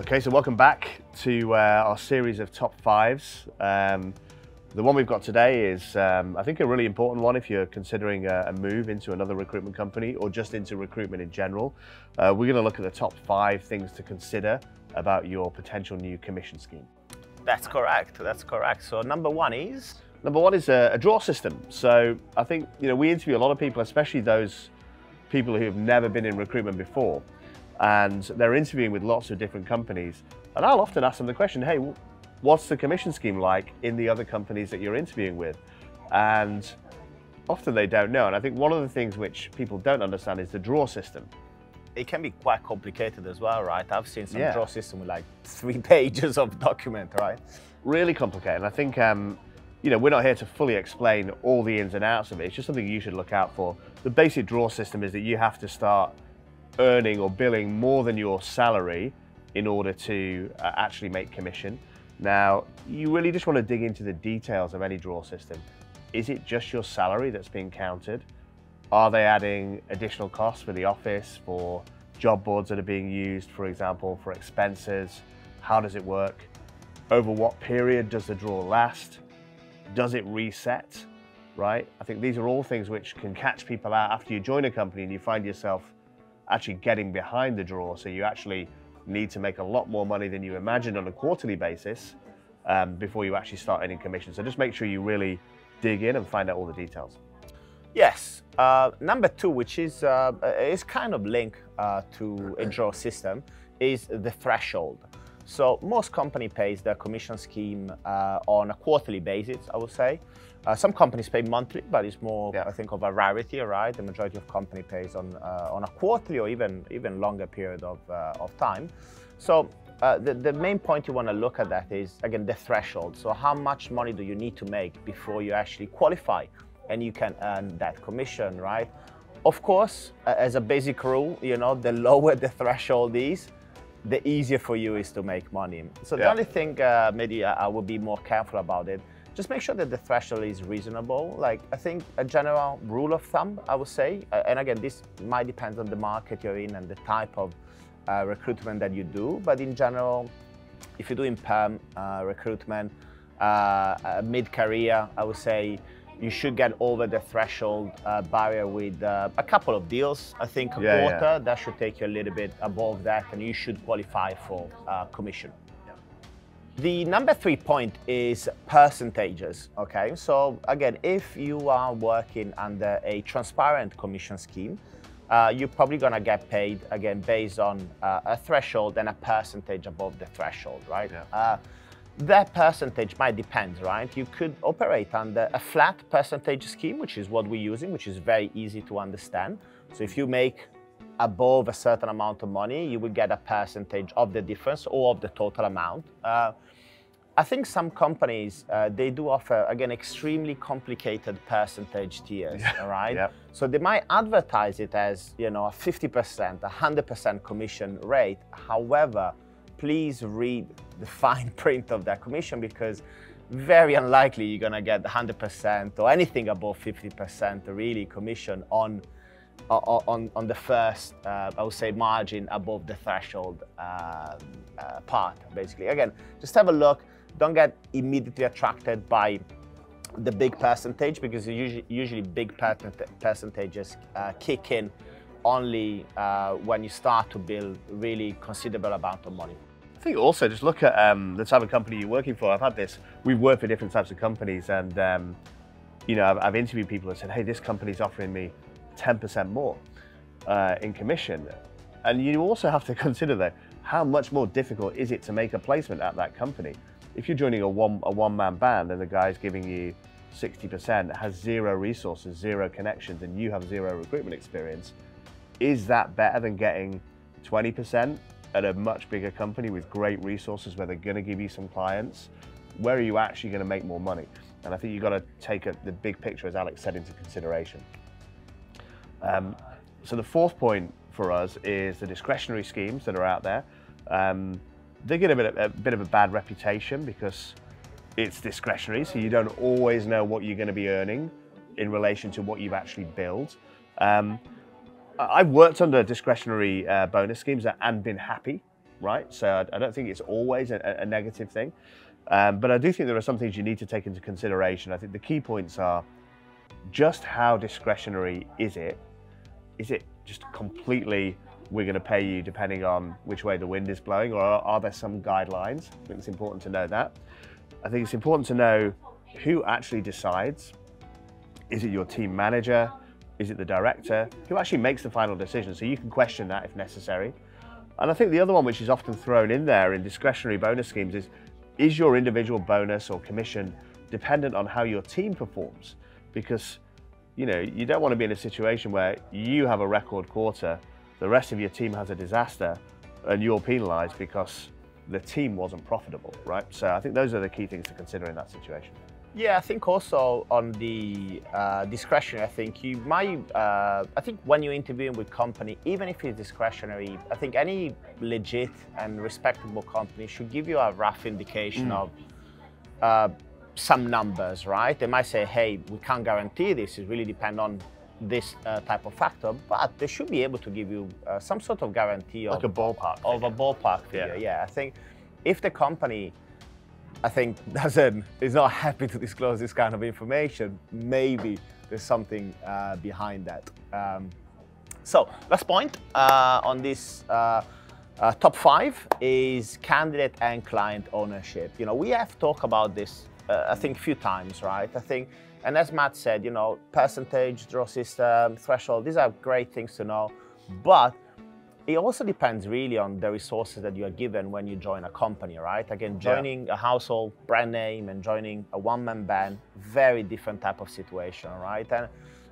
Okay, so welcome back to our series of top fives. The one we've got today is, I think, a really important one if you're considering a move into another recruitment company or just into recruitment in general. We're going to look at the top 5 things to consider about your potential new commission scheme. That's correct. That's correct. So number one is? Number one is a draw system. So I think, we interview a lot of people, especially those people who have never been in recruitment before. And they're interviewing with lots of different companies. And I'll often ask them the question, hey, what's the commission scheme like in the other companies that you're interviewing with? And often they don't know. And I think one of the things which people don't understand is the draw system. It can be quite complicated as well, right? I've seen some draw system with like 3 pages of document, right? Really complicated. And I think, we're not here to fully explain all the ins and outs of it. It's just something you should look out for. The basic draw system is that you have to start earning or billing more than your salary in order to actually make commission. Now, you really just want to dig into the details of any draw system. Is it just your salary that's being counted? Are they adding additional costs for the office, for job boards that are being used, for example, for expenses? How does it work? Over what period does the draw last? Does it reset, right? I think these are all things which can catch people out after you join a company and you find yourself actually getting behind the draw. So you actually need to make a lot more money than you imagined on a quarterly basis before you actually start earning commission. So just make sure you really dig in and find out all the details. Yes. Number 2, which is kind of linked to a draw system, is the threshold. So most company pays their commission scheme on a quarterly basis, I would say. Some companies pay monthly, but it's more, I think, of a rarity, right? The majority of company pays on a quarterly or even longer period of time. So the main point you want to look at that is, again, the threshold. So how much money do you need to make before you actually qualify and you can earn that commission, right? Of course, as a basic rule, the lower the threshold is, the easier for you is to make money. So the only thing maybe I would be more careful about it, just make sure that the threshold is reasonable. Like, I think a general rule of thumb, I would say, and again, this might depend on the market you're in and the type of recruitment that you do, but in general, if you're doing perm recruitment, mid-career, I would say you should get over the threshold barrier with a couple of deals. I think a quarter, that should take you a little bit above that, and you should qualify for commission. The number 3 point is percentages, okay? So again, if you are working under a transparent commission scheme, you're probably gonna get paid, again, based on a threshold and a percentage above the threshold, right? That percentage might depend, right? You could operate under a flat percentage scheme, which is what we're using, which is very easy to understand. So if you make above a certain amount of money, you will get a percentage of the difference or of the total amount. I think some companies, they do offer, again, extremely complicated percentage tiers, all right? So they might advertise it as, a 50%, 100% commission rate. However, please read the fine print of that commission, because very unlikely you're gonna get 100% or anything above 50% really commission on the first, I would say, margin above the threshold part, basically. Again, just have a look. Don't get immediately attracted by the big percentage, because usually big percentages kick in only when you start to build really considerable amount of money. I think also just look at the type of company you're working for. I've had this, we've worked for different types of companies, and I've interviewed people and said, hey, this company's offering me 10% more in commission. And you also have to consider though, how much more difficult is it to make a placement at that company? If you're joining a one-man band and the guy's giving you 60%, has 0 resources, 0 connections, and you have 0 recruitment experience, is that better than getting 20% at a much bigger company with great resources where they're going to give you some clients? Where are you actually going to make more money? And I think you've got to take the big picture, as Alex said, into consideration. So the 4th point for us is the discretionary schemes that are out there. They get a bit of a bad reputation because it's discretionary, so you don't always know what you're going to be earning in relation to what you've actually billed. I've worked under discretionary bonus schemes and been happy right? So I don't think it's always a negative thing. But I do think there are some things you need to take into consideration. I think the key points are just how discretionary is it? Is it just completely, we're going to pay you depending on which way the wind is blowing, or are there some guidelines? I think it's important to know that. I think it's important to know who actually decides. Is it your team manager? Is it the director? Who actually makes the final decision? So you can question that if necessary. And I think the other one, which is often thrown in there in discretionary bonus schemes, is your individual bonus or commission dependent on how your team performs? Because, you know, you don't want to be in a situation where you have a record quarter, the rest of your team has a disaster, and you're penalized because the team wasn't profitable, right? So I think those are the key things to consider in that situation. Yeah, I think also on the discretionary, I think you might, I think when you're interviewing with company, even if it's discretionary, I think any legit and respectable company should give you a rough indication of some numbers, right? They might say, hey, we can't guarantee this, it really depends on this type of factor, but they should be able to give you some sort of guarantee like of a ballpark of figure. A ballpark figure. Yeah, I think if the company, I think, is not happy to disclose this kind of information, maybe there's something behind that. So last point on this top 5 is candidate and client ownership. You know, we have talked about this I think a few times, right? I think, and as Matt said, you know, percentage, draw system, threshold, these are great things to know, but it also depends really on the resources that you are given when you join a company, right? Again, joining a household brand name and joining a one-man band, very different type of situation, right? And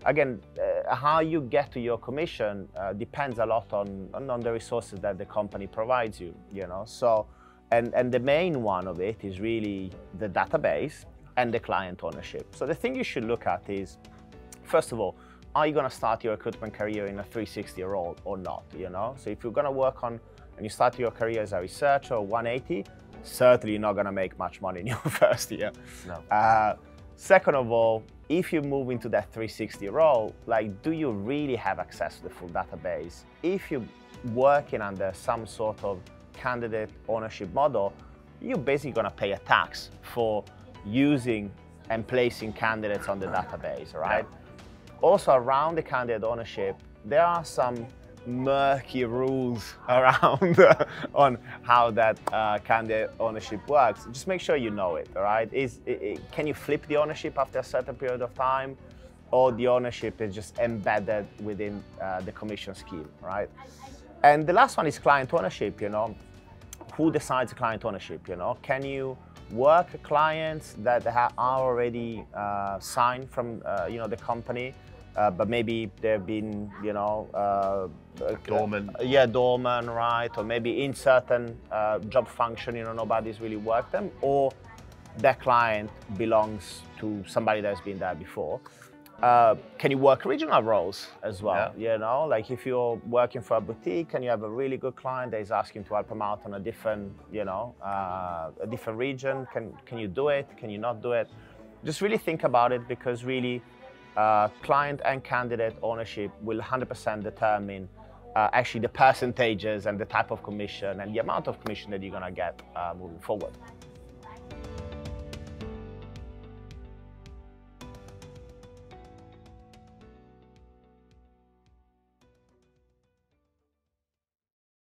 again, how you get to your commission depends a lot on the resources that the company provides you, you know? So, and the main one of it is really the database and the client ownership. So the thing you should look at is, first of all, are you going to start your recruitment career in a 360 role or not, you know? So if you're going to work on, and you start your career as a researcher or 180, certainly you're not going to make much money in your first year. No. Second of all, if you move into that 360 role, like, do you really have access to the full database? If you're working under some sort of candidate ownership model, you're basically going to pay a tax for using and placing candidates on the database, right? Yeah. Also, around the candidate ownership, there are some murky rules around on how that candidate ownership works. Just make sure you know it, all right? Can you flip the ownership after a certain period of time, or the ownership is just embedded within the commission scheme, right? And the last one is client ownership, you know? Who decides client ownership, you know? Can you work clients that are already signed from, you know, the company, but maybe they've been, you know, dormant. Yeah, dormant, right? Or maybe in certain job function, you know, nobody's really worked them, or that client belongs to somebody that's been there before. Can you work regional roles as well? Yeah. You know, like if you're working for a boutique and you have a really good client that is asking to help them out on a different, you know, a different region, can you do it? Can you not do it? Just really think about it, because really, client and candidate ownership will 100% determine actually the percentages and the type of commission and the amount of commission that you're going to get moving forward.